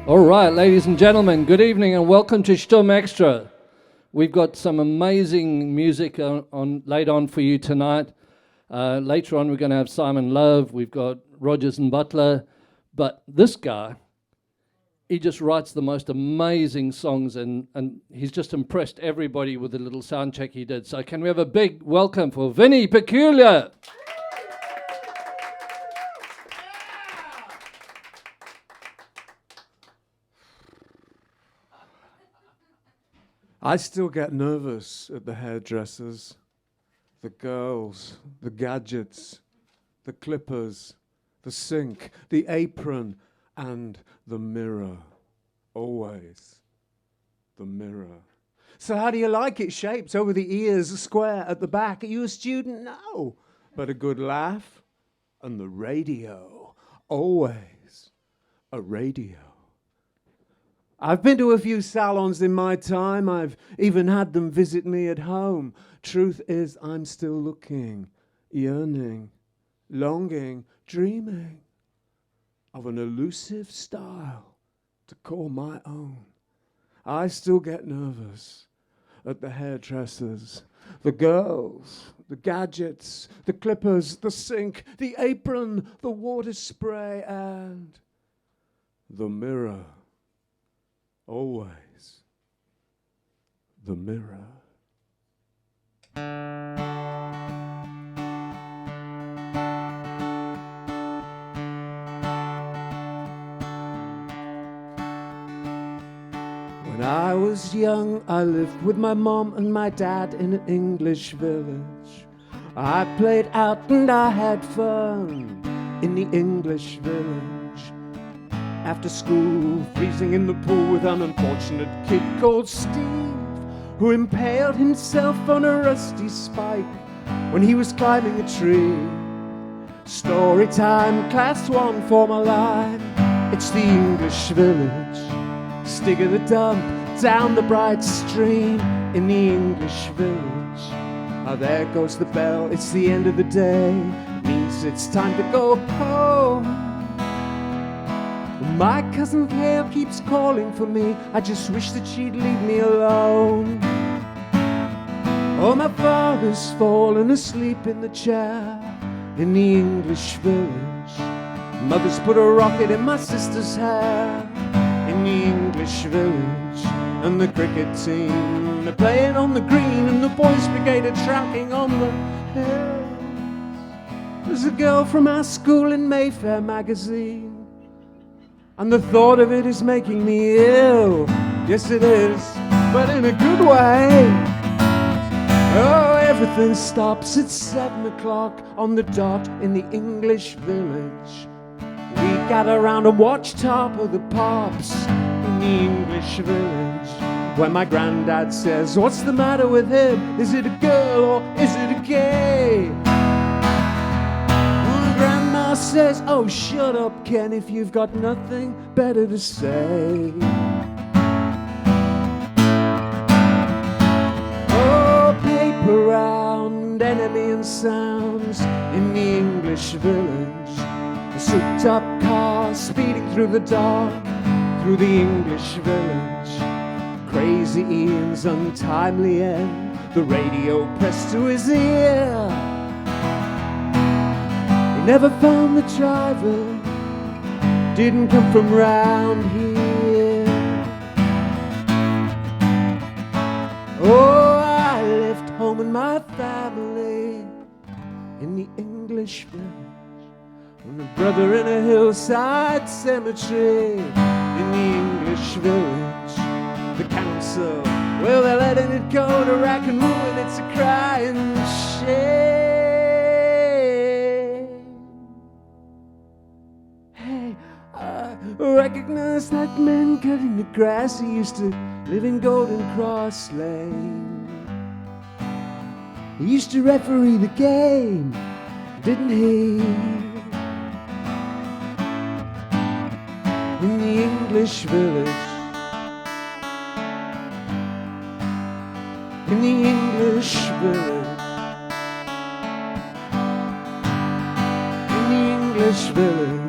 All right, ladies and gentlemen, good evening and welcome to Schtumm Extra. We've got some amazing music laid on for you tonight. Later on, we're going to have Simon Love. We've got Rogers and Butler. But this guy, he just writes the most amazing songs, and he's just impressed everybody with the little sound check he did. So can we have a big welcome for Vinny Peculiar? I still get nervous at the hairdressers, the girls, the gadgets, the clippers, the sink, the apron, and the mirror. Always the mirror. So how do you like it shaped over the ears, square at the back? Are you a student? No. But a good laugh and the radio. Always a radio. I've been to a few salons in my time. I've even had them visit me at home. Truth is, I'm still looking, yearning, longing, dreaming of an elusive style to call my own. I still get nervous at the hairdressers, the girls, the gadgets, the clippers, the sink, the apron, the water spray, and the mirror. Always the mirror. When I was young, I lived with my mom and my dad in an English village. I played out and I had fun in the English village. After school, freezing in the pool with an unfortunate kid called Steve, who impaled himself on a rusty spike when he was climbing a tree. Story time, class 1 for my line. It's the English village. Stig of the dump down the bright stream in the English village. Ah, there goes the bell, it's the end of the day. Means it's time to go home. My cousin Gail keeps calling for me. I just wish that she'd leave me alone. Oh, my father's fallen asleep in the chair in the English village. Mother's put a rocket in my sister's hair in the English village. And the cricket team, they're playing on the green, and the boys' brigade are tracking on the hills. There's a girl from our school in Mayfair magazine, and the thought of it is making me ill. Yes, it is, but in a good way. Oh, everything stops at 7 o'clock on the dot in the English village. We gather round and watch Top of the Pops in the English village, where my granddad says, what's the matter with him? Is it a girl or is it a gay? Grandma says, oh, shut up, Ken, if you've got nothing better to say. Oh, paper round, enemy and sounds in the English village. A souped-up car speeding through the dark, through the English village. Crazy Ian's untimely end, the radio pressed to his ear. He never found the driver, didn't come from round here. Oh, I left home and my family in the English village, and a brother in a hillside cemetery in the English village. The council, well, they're letting it go to rack and ruin, it's a crying shame. Recognize that man cutting the grass. He used to live in Golden Cross Lane. He used to referee the game, didn't he? In the English village. In the English village. In the English village.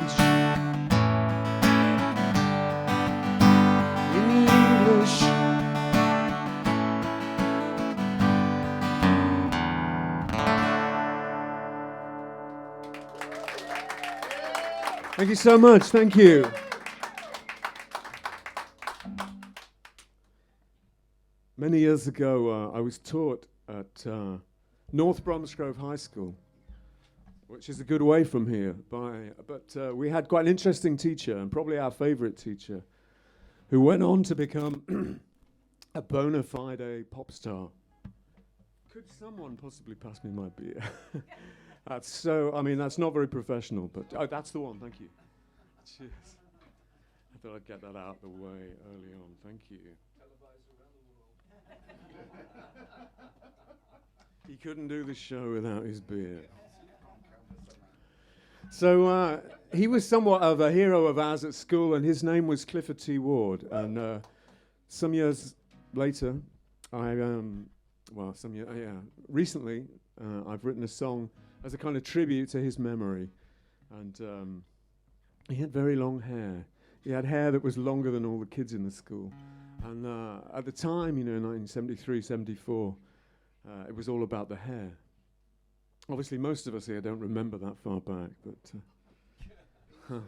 Thank you so much. Thank you. Many years ago, I was taught at North Bromsgrove High School, which is a good way from here. But we had quite an interesting teacher, and probably our favourite teacher, who went on to become a bona fide pop star. Could someone possibly pass me my beer? That's not very professional, but that's the one. Thank you. Cheers. I thought I'd get that out of the way early on. Thank you. He couldn't do the show without his beer. So he was somewhat of a hero of ours at school, and his name was Clifford T. Ward. And some years later, recently, I've written a song as a kind of tribute to his memory. And he had very long hair. He had hair that was longer than all the kids in the school. And at the time, 1973, 74, it was all about the hair. Obviously, most of us here don't remember that far back, but... He used to throw up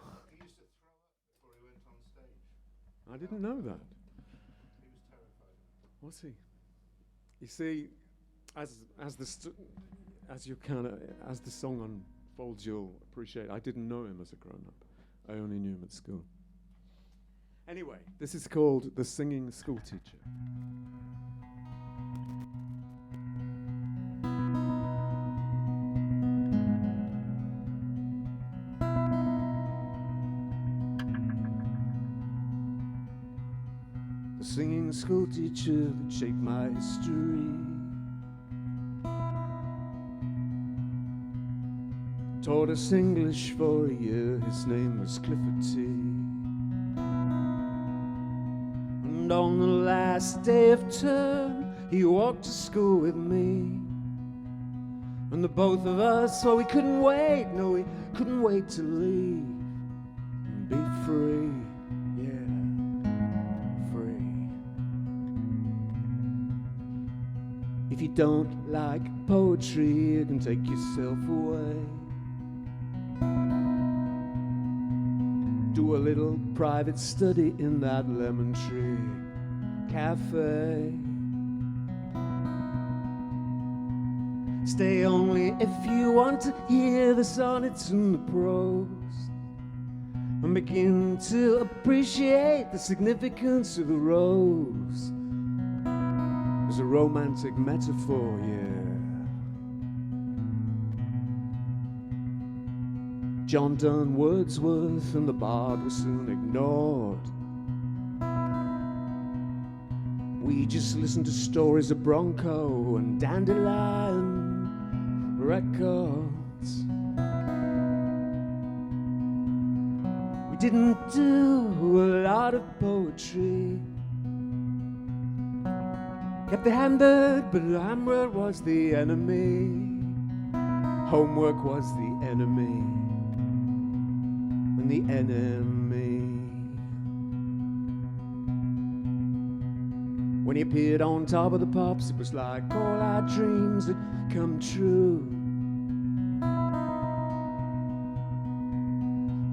before he went on stage. I didn't know that. He was terrified. Was he? You see, as the song unfolds, you'll appreciate. I didn't know him as a grown-up. I only knew him at school. Anyway, this is called The Singing School Teacher. The singing school teacher that shaped my history taught us English for a year. His name was Clifford T. And on the last day of term, he walked to school with me. And the both of us, well, we couldn't wait to leave and be free, yeah, free. If you don't like poetry, you can take yourself away. Do a little private study in that lemon tree cafe. Stay only if you want to hear the sonnets and the prose, and begin to appreciate the significance of the rose as a romantic metaphor, yeah. John Donne, Wordsworth, and the bard were soon ignored. We just listened to stories of Bronco and Dandelion records. We didn't do a lot of poetry. Kept the hammered, but the hammered was the enemy. Homework was the enemy. And the enemy. When he appeared on top of the pops, it was like all our dreams had come true.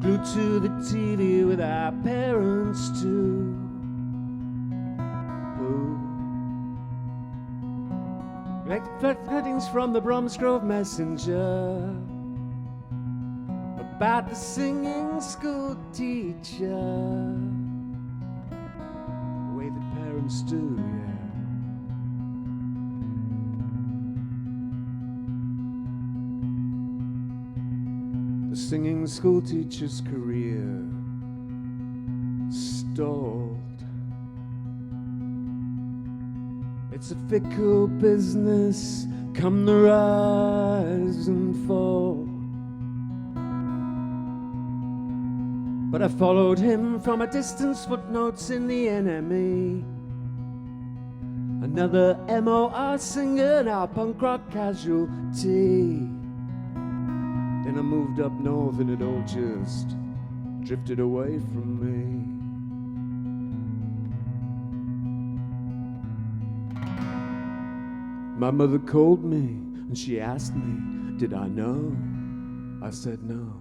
Glued to the TV with our parents too. Like cuttings from the Bromsgrove Messenger about the singing school teacher, the way that parents do, yeah. The singing school teacher's career stalled. It's a fickle business, come the rise and fall. But I followed him from a distance, footnotes in the NME. Another MOR singer, now punk rock casualty. Then I moved up north and it all just drifted away from me. My mother called me and she asked me, did I know? I said no.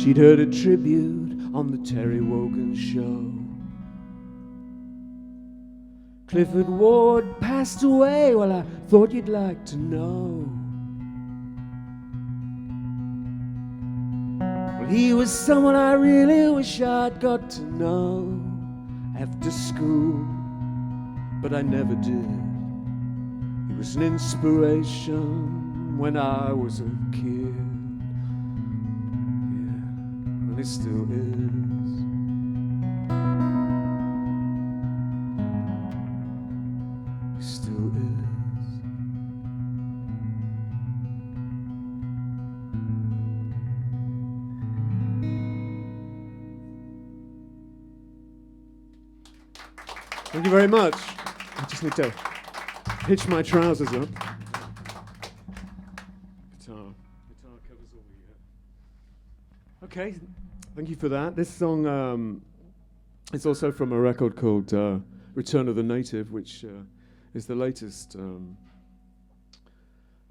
She'd heard a tribute on the Terry Wogan show. Clifford Ward passed away, well, I thought you'd like to know. Well, he was someone I really wish I'd got to know after school, but I never did. He was an inspiration when I was a kid. Yeah, and he still is. Still is. Thank you very much. I just need to hitch my trousers up. Guitar covers all the. Okay, thank you for that. This song is also from a record called Return of the Native, which is the latest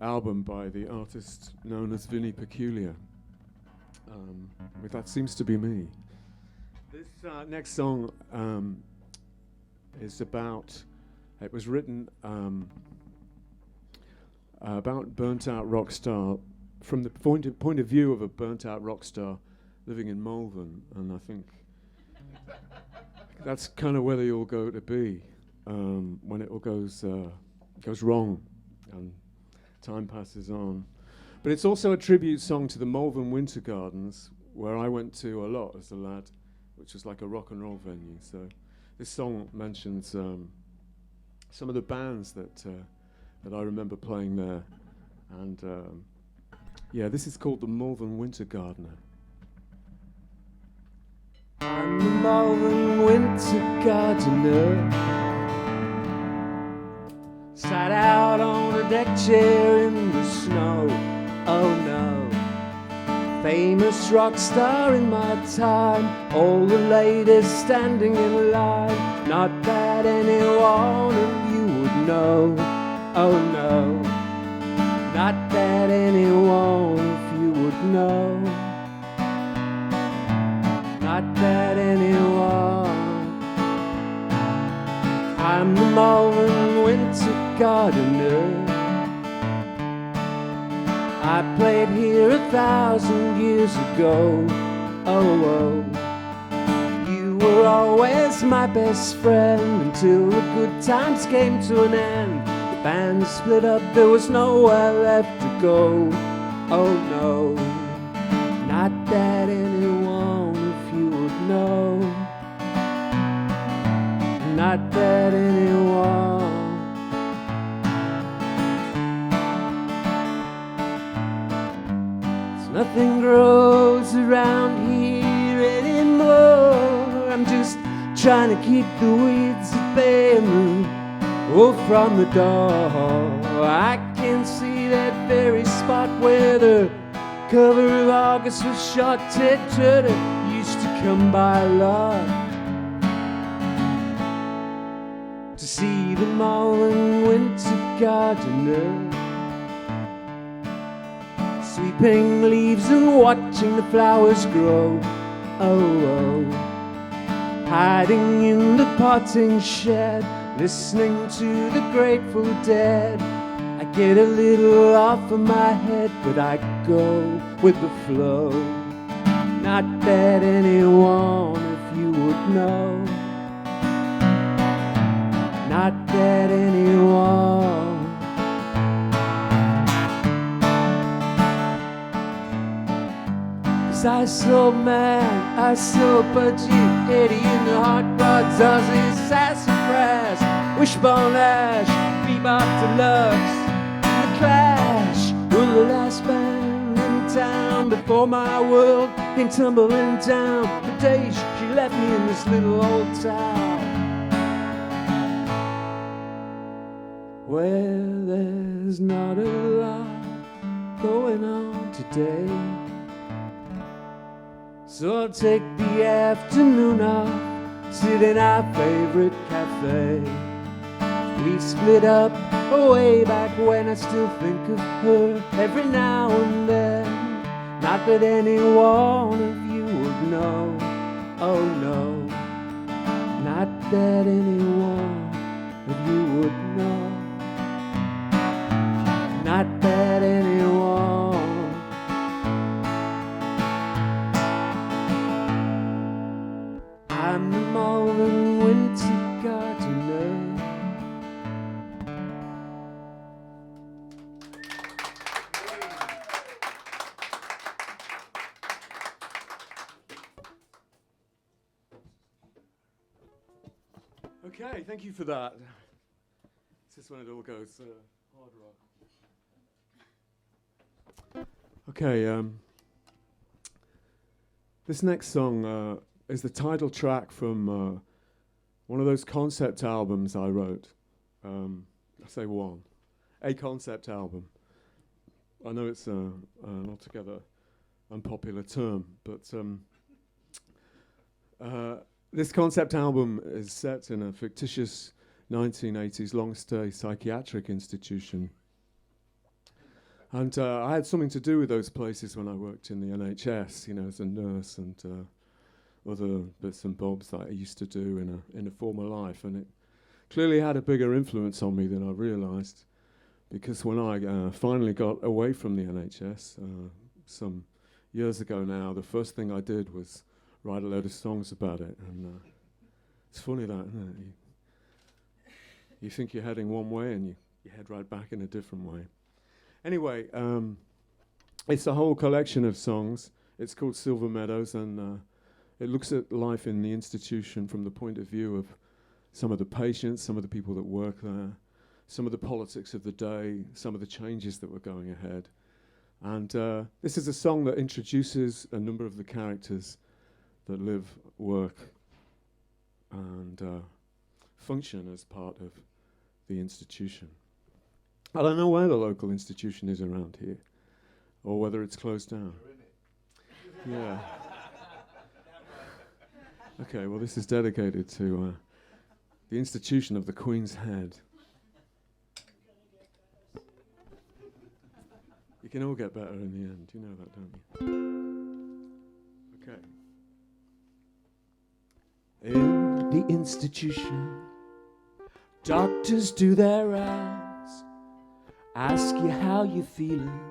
album by the artist known as Vinny Peculiar. That seems to be me. This next song is about, it was written about burnt-out rock star, from the point of view of a burnt-out rock star living in Malvern, and I think that's kind of where they all go to be when it all goes wrong and time passes on. But it's also a tribute song to the Malvern Winter Gardens, where I went to a lot as a lad, which was like a rock and roll venue. So this song mentions some of the bands that I remember playing there. And yeah, this is called the Malvern Winter Gardener. I'm the Malvern Winter Gardener, sat out on a deck chair in the snow. Oh no, famous rock star in my time, all the ladies standing in line. Not that any one of you would know. Oh no, not that any one of you would know. Not that anyone. I'm the Malvern Winter Gardener. I played here 1,000 years ago. Oh, oh. You were always my best friend until the good times came to an end. The band split up, there was nowhere left to go. Oh no, not that anyone of you would know. Not that anyone. Nothing grows around here anymore. I'm just trying to keep the weeds at bay and move from the door. I can see that very spot where the cover of August was shot. Ted Turner used to come by a lot to see the Malvern Winter Gardener, sweeping leaves and watching the flowers grow. Oh, oh, hiding in the potting shed, listening to the Grateful Dead. I get a little off of my head, but I go with the flow. Not that anyone of you would know. Not that anyone. I saw man, I saw Budgie, Eddie in the hot rods, Ozzy, Sassafras, Wishbone Ash, Bebop Deluxe, and the Clash were the last band in town before my world came tumbling down. The day she left me in this little old town, where there's not a lot going on today. So I'll take the afternoon off, sit in our favorite cafe. We split up way back when. I still think of her every now and then. Not that any one of you would know. Oh no, not that any one of you would know. Not that anyone. I'm the Malvern Winter gardener. Okay, thank you for that. This is when it all goes hard rock. Okay, this next song is the title track from one of those concept albums I wrote. I say one, a concept album. I know it's an altogether unpopular term, but this concept album is set in a fictitious 1980s long-stay psychiatric institution. And I had something to do with those places when I worked in the NHS, you know, as a nurse and other bits and bobs that I used to do in a former life. And it clearly had a bigger influence on me than I realised, because when I finally got away from the NHS some years ago now, the first thing I did was write a load of songs about it. And it's funny that, isn't it? You think you're heading one way and you head right back in a different way. Anyway, it's a whole collection of songs. It's called Silver Meadows, and it looks at life in the institution from the point of view of some of the patients, some of the people that work there, some of the politics of the day, some of the changes that were going ahead. And this is a song that introduces a number of the characters that live, work, and function as part of the institution. I don't know where the local institution is around here, or whether it's closed down. Yeah. Okay, well, this is dedicated to the institution of the Queen's Head. You can all get better in the end, you know that, don't you? Okay. In the institution, doctors do their rounds, ask you how you're feeling,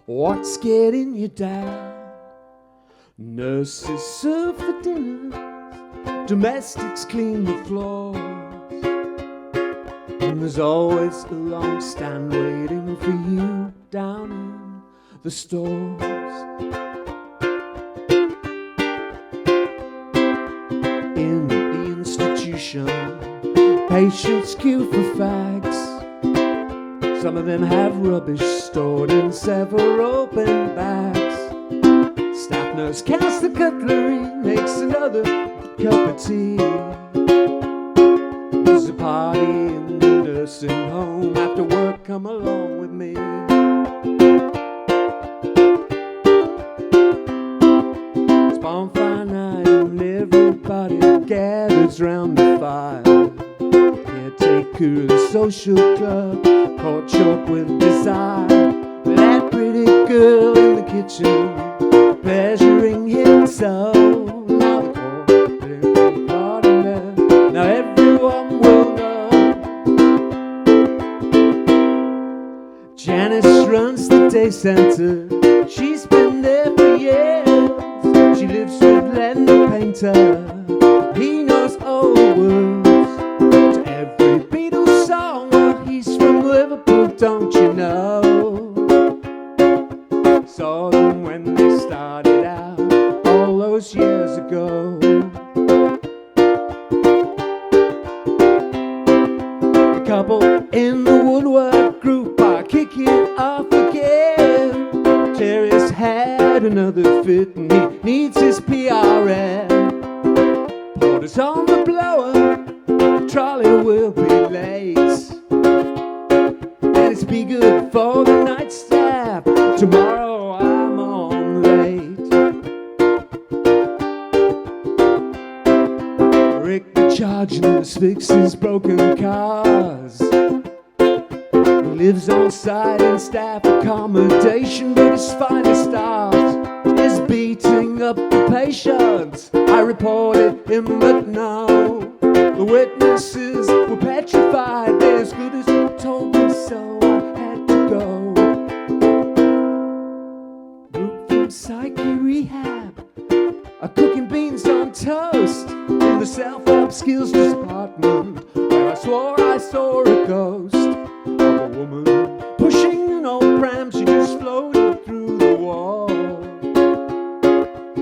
what's getting you down. Nurses serve the dinners, domestics clean the floors, and there's always a long stand waiting for you down in the stores. In the institution, patients queue for fags. Some of them have rubbish stored in several open bags. Staff nurse counts the cutlery, makes another cup of tea. There's a party in the nursing home. After work, come along with me. It's bonfire night and everybody gathers round the fire. Caretaker, the social club, caught short with desire. That pretty girl in the kitchen, pleasuring himself. Now the corporate gardener, now everyone will know. Janice runs the day center, she's been there for years. She lives with Len the painter, he knows all the words to every Beatles song. Well, he's from Liverpool, don't you know? Saw them when they started out all those years ago. The couple in the woodwork group are kicking off again. Terry's had another fit and he needs his PRN. Porter's on the blower, the trolley will be late. And it's be good for the night staff. Tomorrow I'm on late. Rick the charge nurse fixes broken cars. lives on site in staff accommodation, but his finest art is beating up the patients. I reported him, but no, the witnesses were petrified. They're as good as told me so. I had to go. Group from psyche rehab, cooking beans on toast in the self-help skills department, where I swore I saw a ghost of a woman pushing an old pram. She just floated through the wall.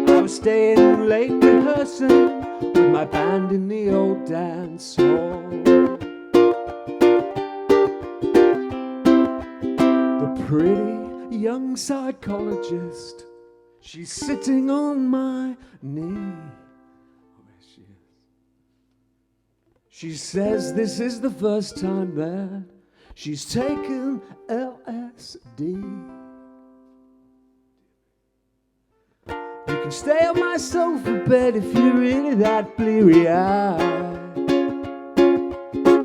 I was staying late rehearsing with my band in the old dance hall. The pretty young psychologist, she's sitting on my knee. Oh, there she is. She says this is the first time that she's taken LSD. You can stay on my sofa bed if you're really that bleary-eyed.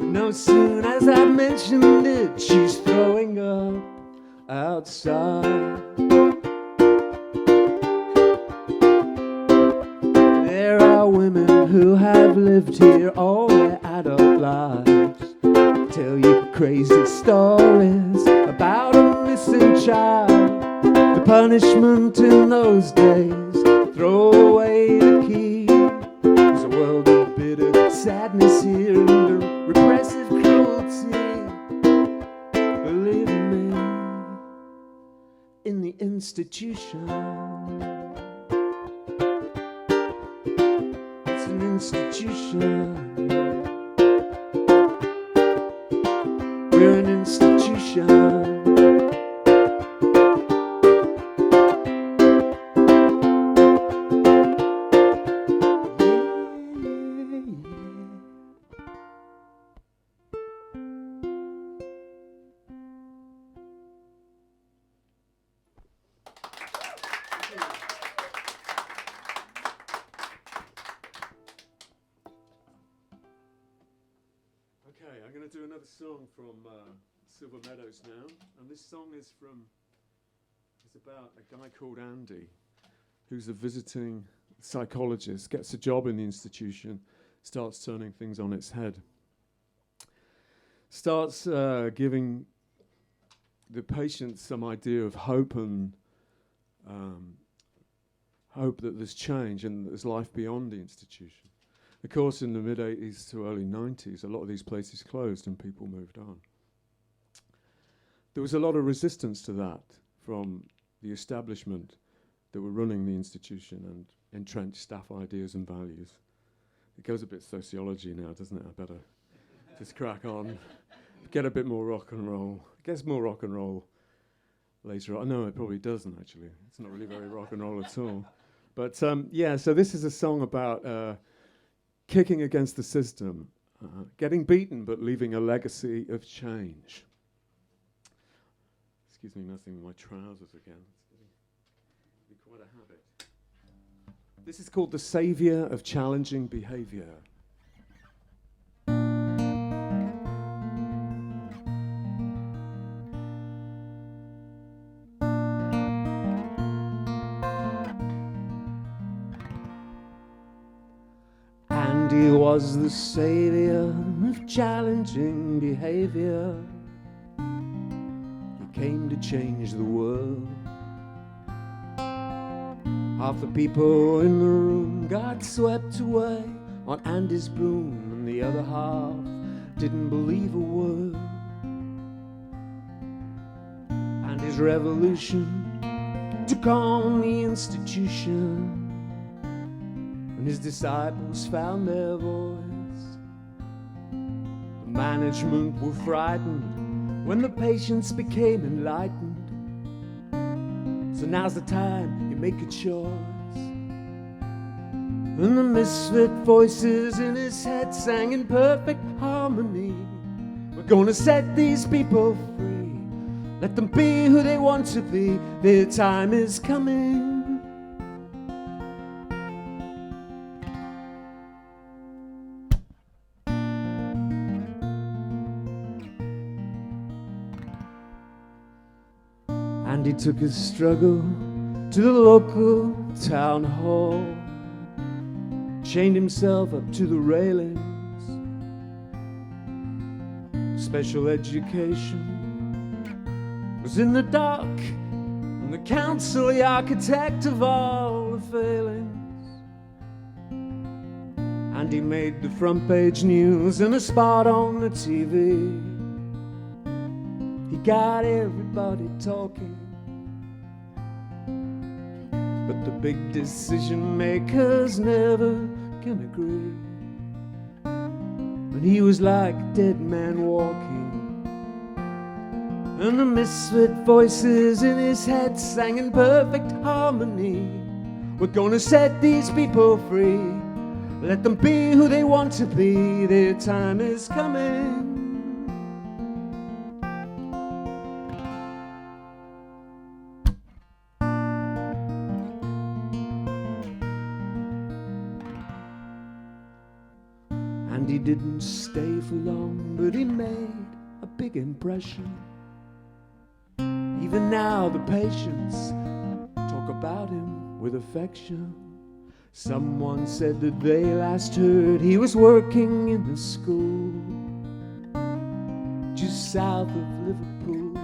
No soon as I mentioned it, she's throwing up outside. There are women who have lived here all their adult lives, tell you crazy stories about a missing child. The punishment in those days, throw away the key. There's a world of bitter sadness here and a repressive cruelty. Believe me, in the institution, it's an institution. We're an institution. Okay, I'm going to do another song from Silver Meadows now, and this song is about a guy called Andy, who's a visiting psychologist, gets a job in the institution, starts turning things on its head, starts giving the patients some idea of hope and hope that there's change and there's life beyond the institution. Of course, in the mid-'80s to early '90s, a lot of these places closed and people moved on. There was a lot of resistance to that from the establishment that were running the institution and entrenched staff ideas and values. It goes a bit sociology now, doesn't it? I better just crack on, get a bit more rock and roll. It gets more rock and roll later on. No, it probably doesn't, actually. It's not really very rock and roll at all. But yeah, so this is a song about kicking against the system, getting beaten but leaving a legacy of change. Excuse me, messing with my trousers again. It's be quite a habit. This is called The Saviour of Challenging Behaviour. He was the saviour of challenging behaviour. He came to change the world. Half the people in the room got swept away on Andy's broom, and the other half didn't believe a word. And his revolution took on the institution. His disciples found their voice. The management were frightened when the patients became enlightened. So now's the time you make a choice. And the misfit voices in his head sang in perfect harmony. We're gonna set these people free. Let them be who they want to be. Their time is coming. And he took his struggle to the local town hall, chained himself up to the railings. Special education was in the dark, and the council the architect of all the failings. And he made the front page news and a spot on the TV. He got everybody talking, but the big decision makers never can agree. And he was like a dead man walking, and the misfit voices in his head sang in perfect harmony. We're gonna set these people free, let them be who they want to be, their time is coming. And he didn't stay for long, but he made a big impression. Even now the patients talk about him with affection. Someone said that they last heard he was working in the school just south of Liverpool.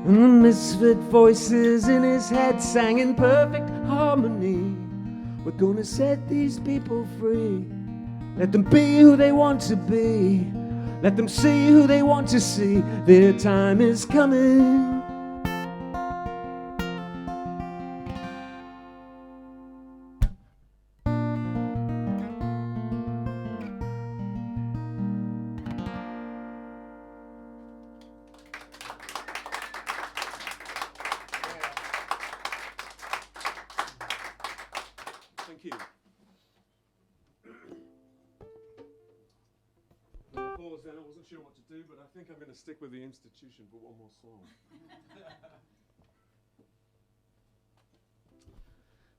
And the misfit voices in his head sang in perfect harmony. We're gonna set these people free, let them be who they want to be, let them see who they want to see, their time is coming. Thank you. Pause then, I wasn't sure what to do, but I think I'm going to stick with the institution for one more song.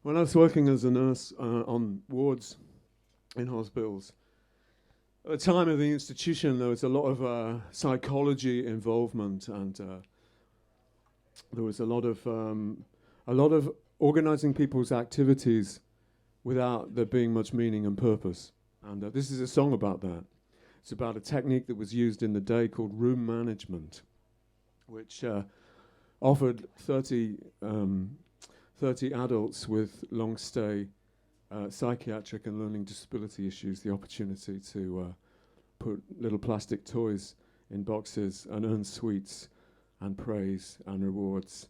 When I was working as a nurse on wards in hospitals, at the time of the institution there was a lot of psychology involvement, and there was a lot of organizing people's activities without there being much meaning and purpose. And this is a song about that. It's about a technique that was used in the day called room management, which offered 30 adults with long-stay psychiatric and learning disability issues the opportunity to put little plastic toys in boxes and earn sweets and praise and rewards.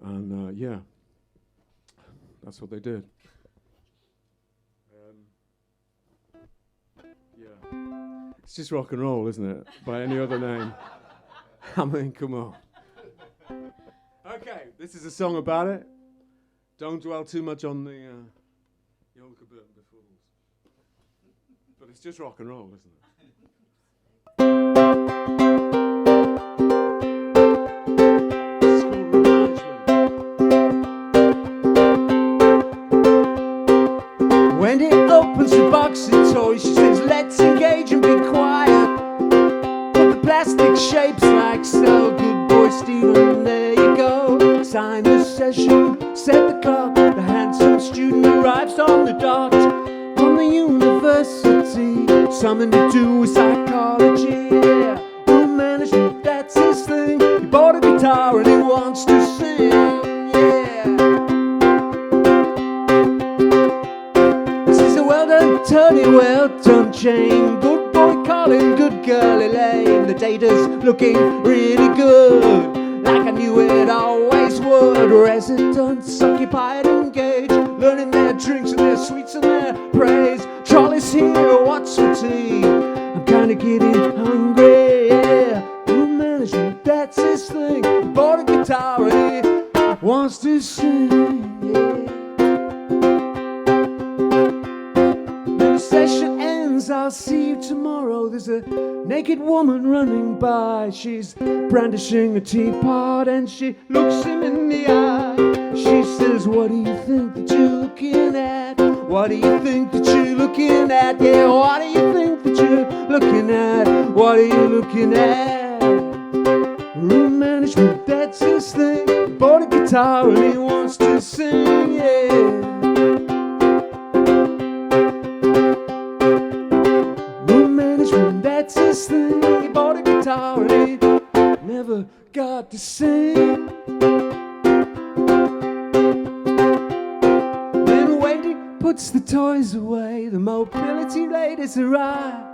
And yeah, that's what they did. Yeah, it's just rock and roll, isn't it? By any other name. I mean, come on. Okay, this is a song about it. Don't dwell too much on the old Cabert and the Fools. But it's just rock and roll, isn't it? It's called room management. When it opens the box of toys, she says, let's engage and be quiet. Put the plastic shapes like so. Good boy, Stephen, there you go. Sign the session, set the clock. The handsome student arrives on the dot. From the university, something to do with psychology. Yeah, room management, that's his thing. He bought a guitar and he wants to sing. Yeah. This is a well done Tony, well done Jane. Good boy Colin, good girl Elaine. The data's looking really good, like I knew it always would. Residents occupied, engaged, learning their drinks and their sweets and their praise. Trolley's here, what's for tea? I'm kinda getting hungry, yeah. Room management, that's his thing. He bought a guitar and he wants to sing, yeah. When the session ends, I'll see you tomorrow. There's a naked woman running by. She's brandishing a teapot and she looks him in the eye. She says, what do you think that you're looking at? What do you think that you're looking at? Yeah, what do you think that you're looking at? What are you looking at? Room management. that's his thing. He bought a guitar and he wants to sing, yeah. Room management, that's his thing. He bought a guitar and he never got to sing. Then Wendy puts the toys away. The mobility ladies arrive.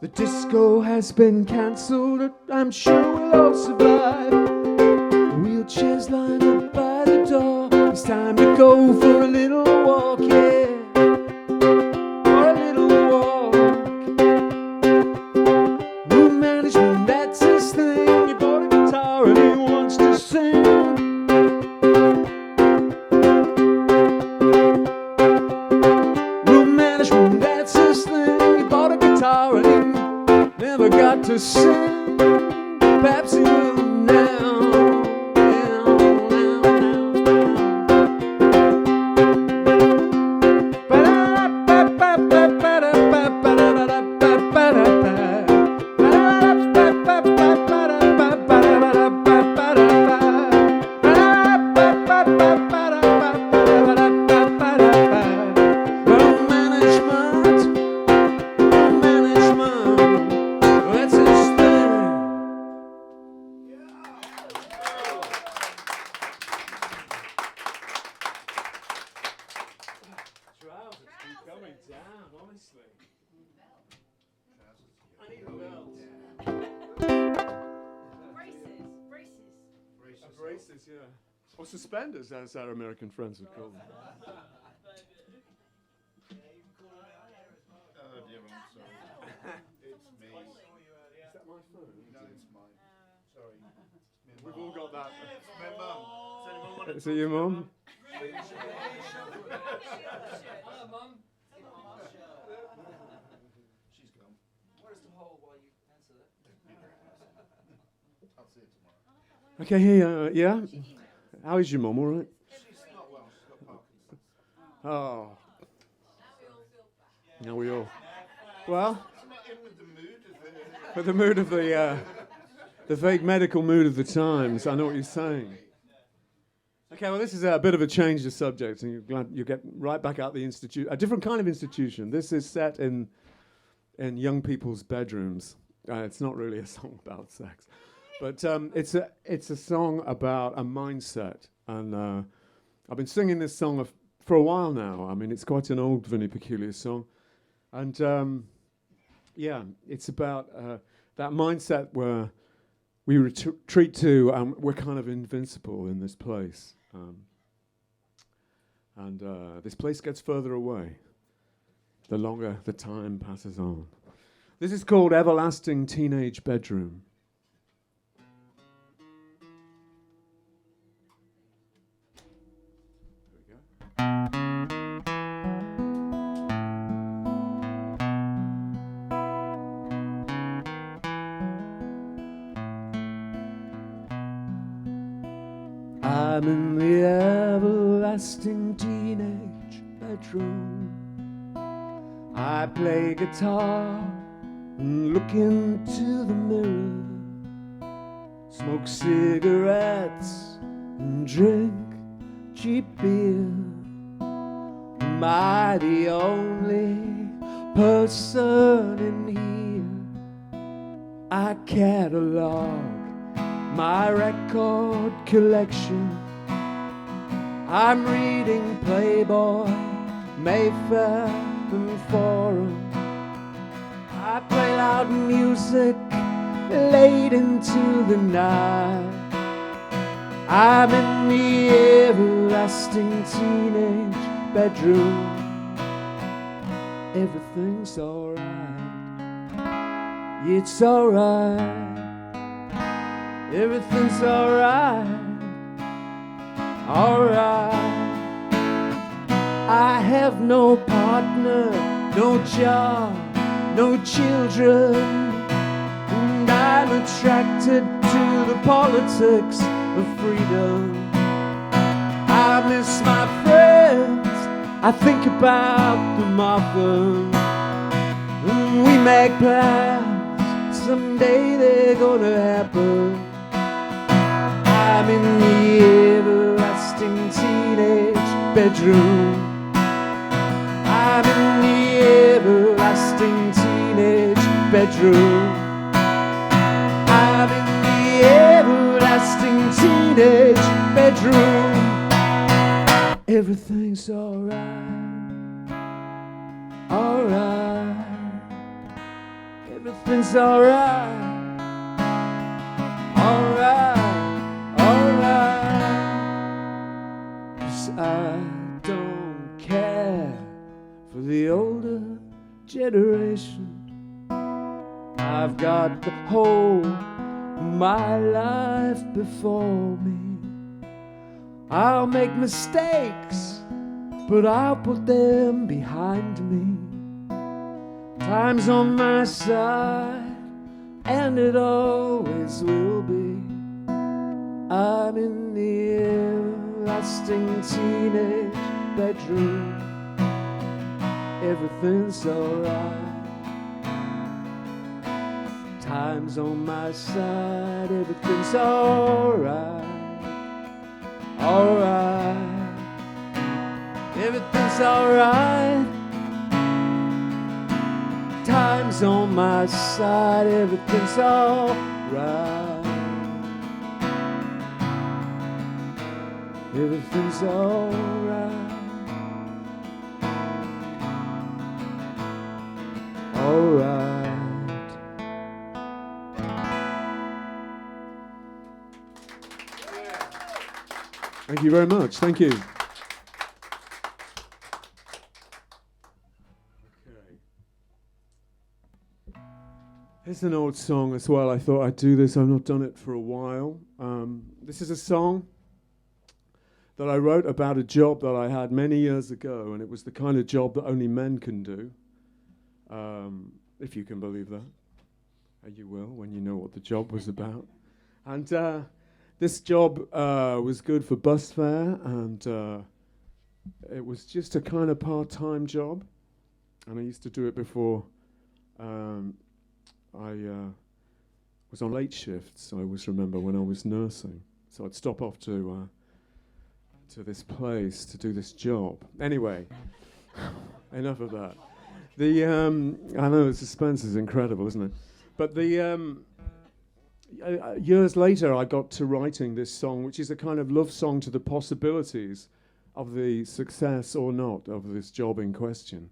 The disco has been cancelled. I'm sure we'll all survive. Wheelchairs lined up by the door. It's time to go for a little walk, yeah. For a little walk. Room management, that's his thing. He bought a guitar and he wants to sing. Room management, that's his thing. He bought a guitar and he never got to sing. Perhaps he will now. Braces, yeah. Or suspenders, as our American friends would call them. Dear, I'm sorry. It's me. Is that my phone? No, it's mine. Sorry. We've all got that. It's my mum. Is it your mum? Hello, Mum. She's gone. Where's the hole while you answer that? I'll see you tomorrow. Okay, here, yeah? How is your mum, all right? She's not well. She's got Parkinson's. Oh. Now we all. Well, I'm not in with the mood of the... for the mood of the vague medical mood of the times, I know what you're saying. Okay, well, this is a bit of a change of subject, and you're glad you get right back out the institute, a different kind of institution. This is set in young people's bedrooms. It's not really a song about sex, but it's a song about a mindset, and I've been singing this song for a while now. I mean, it's quite an old Vinny Peculiar song, and yeah, it's about that mindset where we retreat to, we're kind of invincible in this place. And this place gets further away the longer the time passes on. This is called Everlasting Teenage Bedroom. There we go. I'm in the everlasting teenage bedroom. I play guitar and look into the mirror, smoke cigarettes and drink cheap beer. Am I the only person in here? I catalog my record collection. I'm reading Playboy, Mayfair, and Forum. I play loud music late into the night. I'm in the everlasting teenage bedroom. Everything's alright. It's alright. Everything's alright, alright. I have no partner, no job, no children, and I'm attracted to the politics of freedom. I miss my friends, I think about them often, and we make plans, someday they're gonna happen. I'm in the everlasting teenage bedroom. I'm in the everlasting teenage bedroom. I'm in the everlasting teenage bedroom. Everything's alright, alright. Everything's alright, alright, alright. 'Cause I don't care for the older generation. I've got the whole of my life before me. I'll make mistakes, but I'll put them behind me. Time's on my side, and it always will be. I'm in the everlasting teenage bedroom. Everything's alright. Time's on my side, everything's alright. Alright. Everything's alright. Time's on my side, everything's alright. Everything's alright. Alright. Thank you very much. Thank you. Here's an old song as well. I thought I'd do this. I've not done it for a while. This is a song that I wrote about a job that I had many years ago, and it was the kind of job that only men can do, if you can believe that. You will when you know what the job was about. And this job was good for bus fare, and it was just a kind of part-time job. And I used to do it before I was on late shifts. I always remember when I was nursing. So I'd stop off to this place to do this job. Anyway, enough of that. I know the suspense is incredible, isn't it? But years later, I got to writing this song, which is a kind of love song to the possibilities of the success or not of this job in question.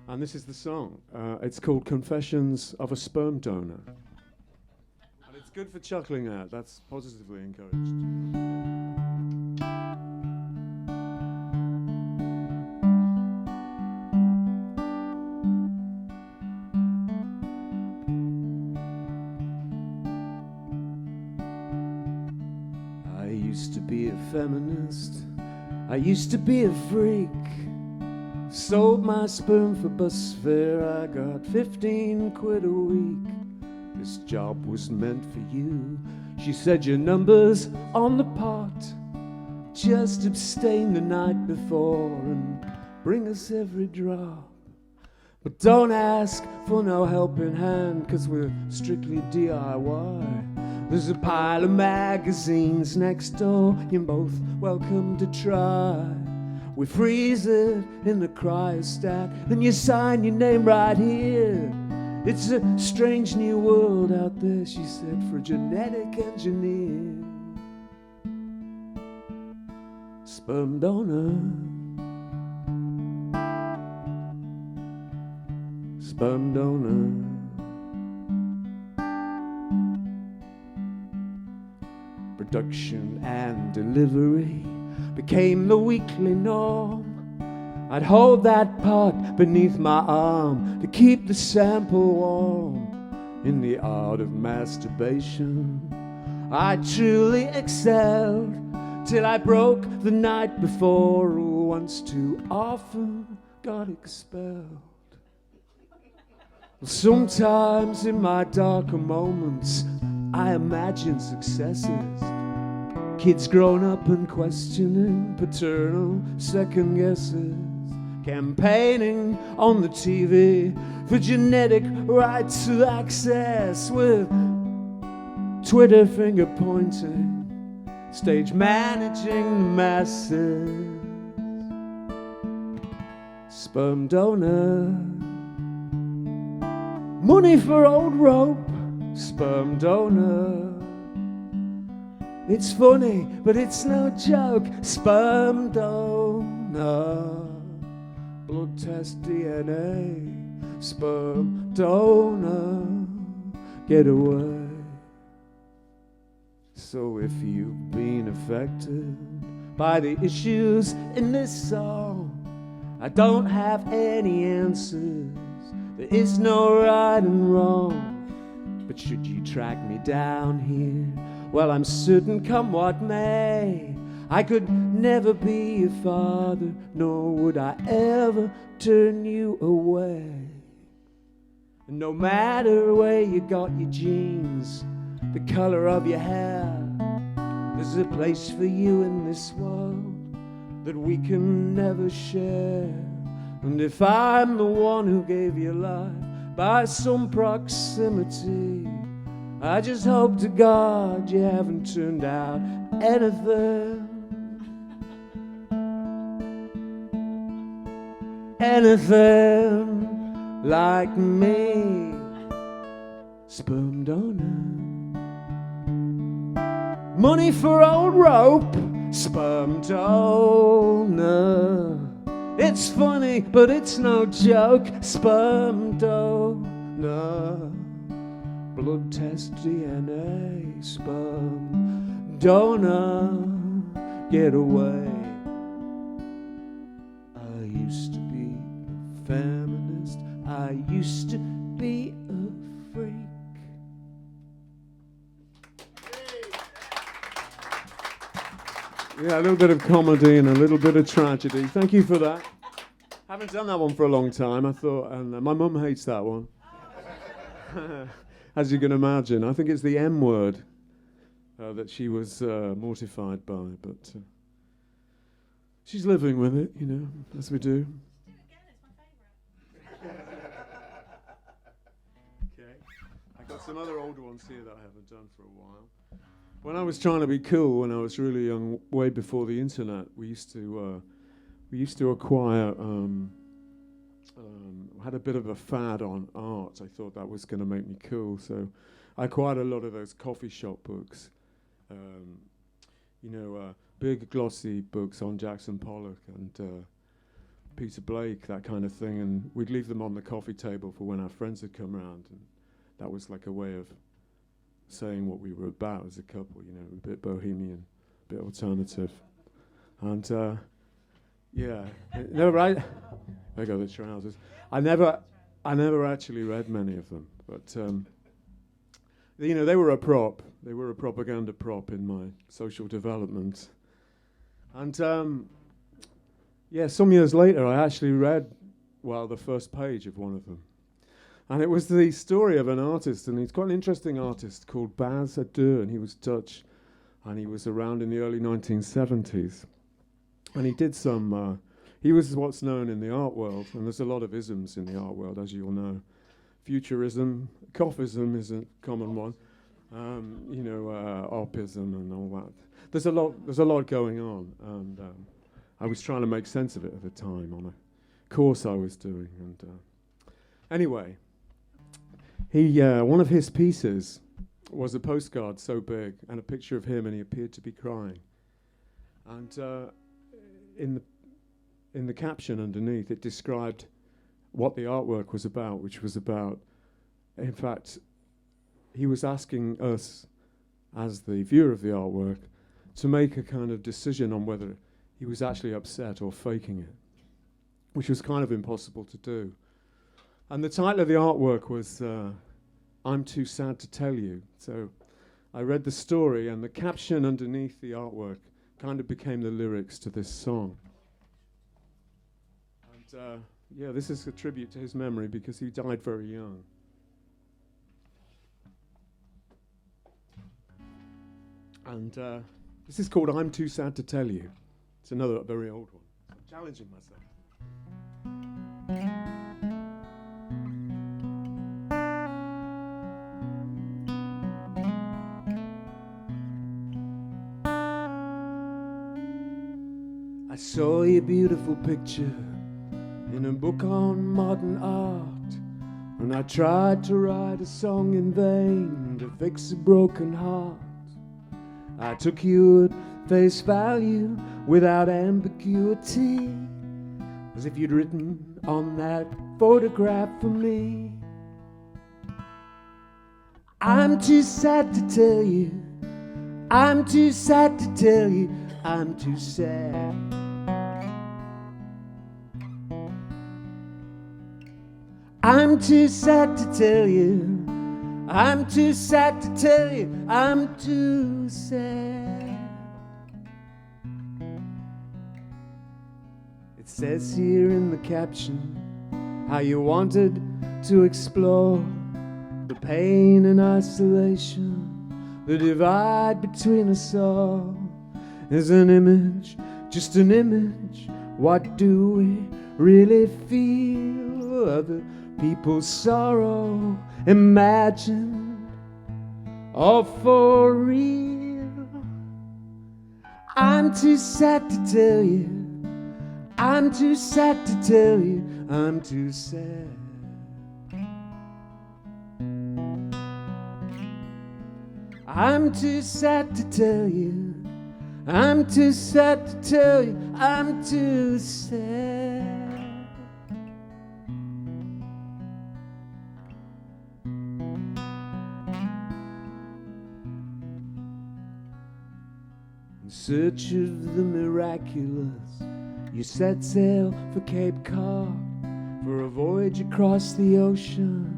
And this is the song. It's called Confessions of a Sperm Donor. And it's good for chuckling at. That's positively encouraged. I used to be a feminist. I used to be a freak. Sold my sperm for bus fare, I got 15 quid a week. This job was meant for you. She said your number's on the pot. Just abstain the night before and bring us every drop. But don't ask for no helping hand, 'cause we're strictly DIY. There's a pile of magazines next door, you're both welcome to try. We freeze it in the cryostat, and you sign your name right here. It's a strange new world out there, she said, for a genetic engineer. Sperm donor. Sperm donor. Production and delivery became the weekly norm. I'd hold that pot beneath my arm to keep the sample warm. In the art of masturbation, I truly excelled, till I broke the night before, once too often got expelled. Sometimes in my darker moments, I imagine successes. Kids grown up and questioning paternal second guesses. Campaigning on the TV for genetic rights to access with Twitter finger pointing, stage managing the masses. Sperm donor, money for old rope. Sperm donor, it's funny but it's no joke. Sperm donor, blood test DNA. Sperm donor, get away. So if you've been affected by the issues in this song, I don't have any answers. There is no right and wrong. But should you track me down here, well, I'm certain come what may, I could never be your father, nor would I ever turn you away. And no matter where you got your genes, the color of your hair, there's a place for you in this world that we can never share. And if I'm the one who gave you life by some proximity, I just hope to God you haven't turned out anything like me. Sperm donor, money for old rope. Sperm donor, it's funny but it's no joke. Sperm donor, blood test DNA. Sperm donor, get away. I used to be a feminist, I used to be a freak. Yeah, a little bit of comedy and a little bit of tragedy. Thank you for that. Haven't done that one for a long time, I thought, and my mum hates that one. As you can imagine. I think it's the M word that she was mortified by, but she's living with it, you know, as we do. Okay. I got some other older ones here that I haven't done for a while. When I was trying to be cool, when I was really young, way before the internet, we used to acquire. Had a bit of a fad on art. I thought that was going to make me cool, so I acquired a lot of those coffee shop books. Big glossy books on Jackson Pollock and Peter Blake, that kind of thing, and we'd leave them on the coffee table for when our friends had come round, and that was like a way of saying what we were about as a couple, you know, a bit bohemian, a bit alternative. And right? There go the trousers. I never actually read many of them, but they were a prop. They were a propaganda prop in my social development. And some years later, I actually read, the first page of one of them. And it was the story of an artist, and he's quite an interesting artist called Bas Adu, and he was Dutch, and he was around in the early 1970s. And he did some, he was what's known in the art world, and there's a lot of isms in the art world, as you'll know. Futurism, Cophism is a common one, opism and all that. There's a lot going on, and I was trying to make sense of it at the time on a course I was doing. And anyway, one of his pieces was a postcard so big and a picture of him, and he appeared to be crying. And in the caption underneath, it described what the artwork was about, which was about, in fact, he was asking us, as the viewer of the artwork, to make a kind of decision on whether he was actually upset or faking it, which was kind of impossible to do. And the title of the artwork was I'm Too Sad to Tell You. So I read the story, and the caption underneath the artwork kind of became the lyrics to this song. And this is a tribute to his memory because he died very young. And this is called I'm Too Sad to Tell You. It's another very old one. I'm challenging myself. saw your beautiful picture in a book on modern art, and I tried to write a song in vain to fix a broken heart. I took you at face value without ambiguity, as if you'd written on that photograph for me. I'm too sad to tell you, I'm too sad to tell you, I'm too sad. I'm too sad to tell you, I'm too sad to tell you, I'm too sad. It says here in the caption how you wanted to explore the pain and isolation, the divide between us all. Is an image, just an image. What do we really feel? Other people's sorrow imagined or for real? I'm too sad to tell you, I'm too sad to tell you, I'm too sad. I'm too sad to tell you, I'm too sad to tell you, I'm too sad. In search of the miraculous, you set sail for Cape Cod, for a voyage across the ocean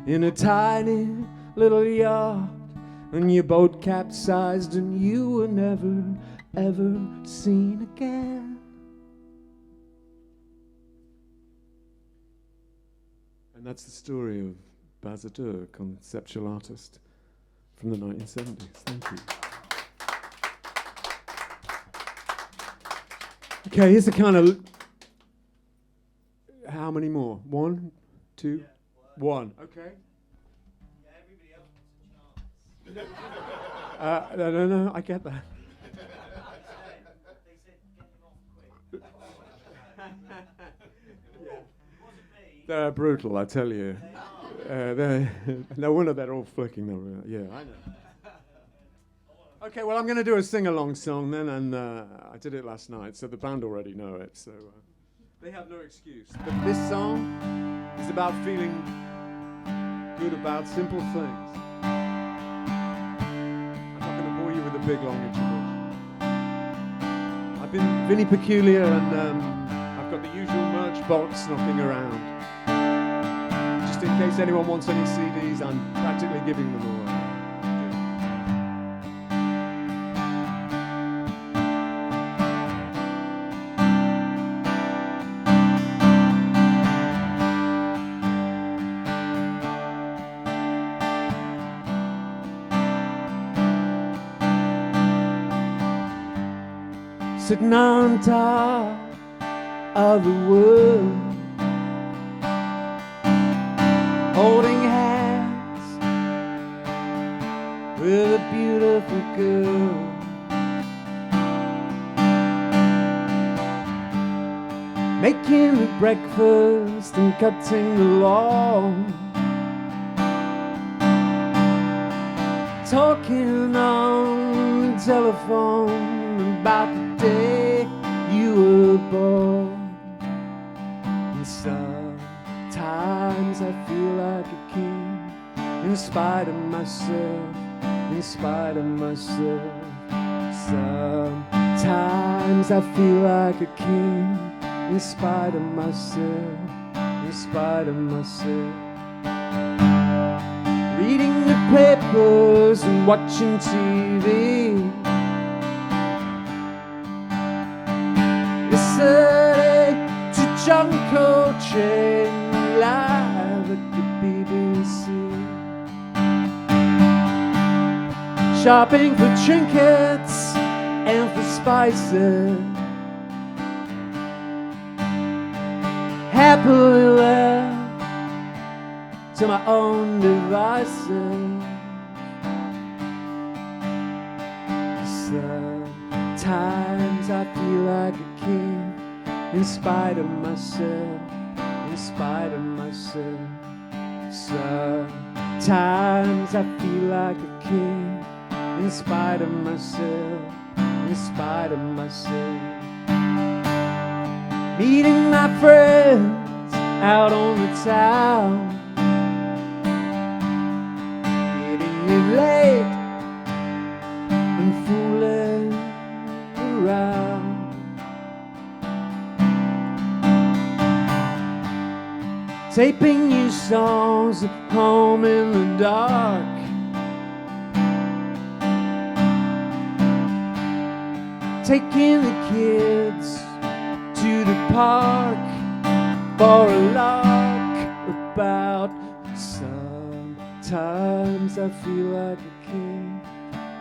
in a tiny little yacht. And your boat capsized and you were never, ever seen again. And that's the story of Bazadur, a conceptual artist from the 1970s. Thank you. Okay, here's the kind of... How many more? One? Two? Yeah, one. Okay. Yeah, everybody else wants a chance. No, I get that. They said get him off quick. It wasn't me. They're brutal, I tell you. No wonder they're all flicking them. Yeah, I know. Okay, well, I'm going to do a sing-along song then, and I did it last night, so the band already know it, so they have no excuse. But this song is about feeling good about simple things. I'm not going to bore you with a big, long introduction. I've been Vinny Peculiar, and I've got the usual merch box knocking around. Just in case anyone wants any CDs, I'm practically giving them away. Sitting on top of the world, holding hands with a beautiful girl. Making me breakfast and cutting the lawn, talking on the telephone about the day you were born. And sometimes I feel like a king, in spite of myself, in spite of myself. Sometimes I feel like a king, in spite of myself, in spite of myself. Reading the papers and watching TV, listening to John Coltrane live at the BBC, shopping for trinkets and for spices, happily left to my own devices. Sometimes I feel like a king, in spite of myself, in spite of myself. Sometimes I feel like a king, in spite of myself, in spite of myself. Meeting my friends out on the town, getting it late and fooling around. Taping new songs at home in the dark. Taking the kids to the park for a lark about. Sometimes I feel like a king,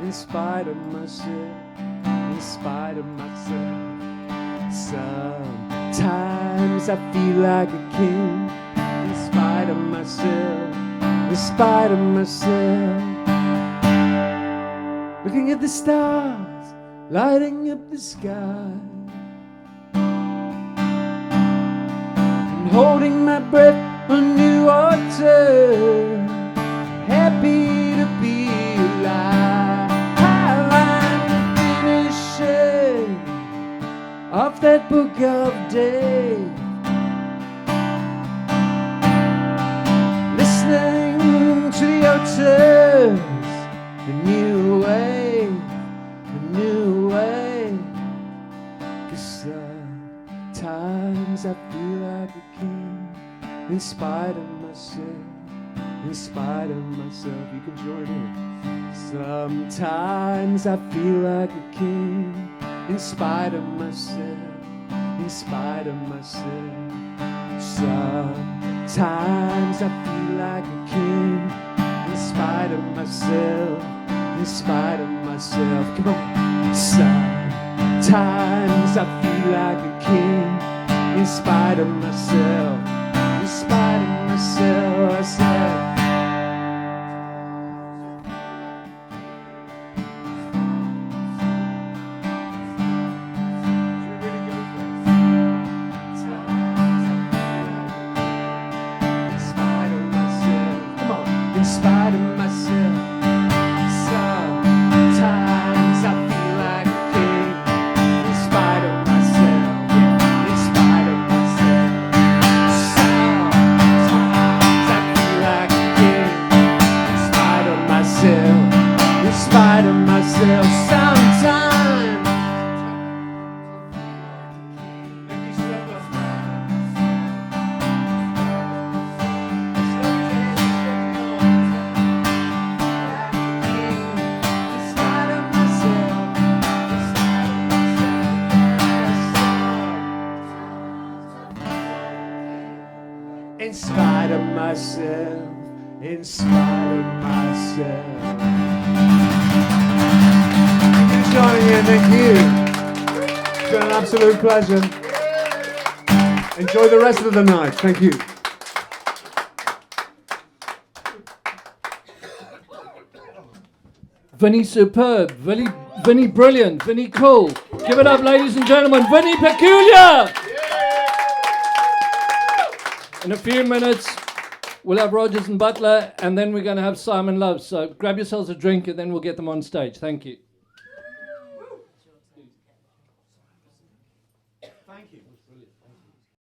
in spite of myself, in spite of myself. Sometimes I feel like a king, in spite of myself, in spite of myself. Looking at the stars, lighting up the sky, and holding my breath on new water, happy to be alive. I'm the finishing of that book of days, listening to the otters, a new wave, a new wave. 'Cause sometimes I feel like a king, in spite of myself, in spite of myself. You can join in. Sometimes I feel like a king, in spite of myself, in spite of myself. Sometimes I feel like a king, in spite of myself, in spite of myself. Come on. Sometimes I feel like a king, in spite of myself, in spite of myself. I said, in spite of myself. Sometimes I feel like a king, in spite of myself, in spite of myself. Sometimes I feel like a king, in spite of myself, in spite of myself. Sometimes. In spite of myself, in spite of myself. Thank you for joining in, thank you. It's been an absolute pleasure. Enjoy the rest of the night, thank you. Vinny superb, Vinny brilliant, Vinny cool. Give it up, ladies and gentlemen, Vinny Peculiar! In a few minutes, we'll have Rogers and Butler, and then we're going to have Simon Love. So grab yourselves a drink, and then we'll get them on stage. Thank you. Thank you.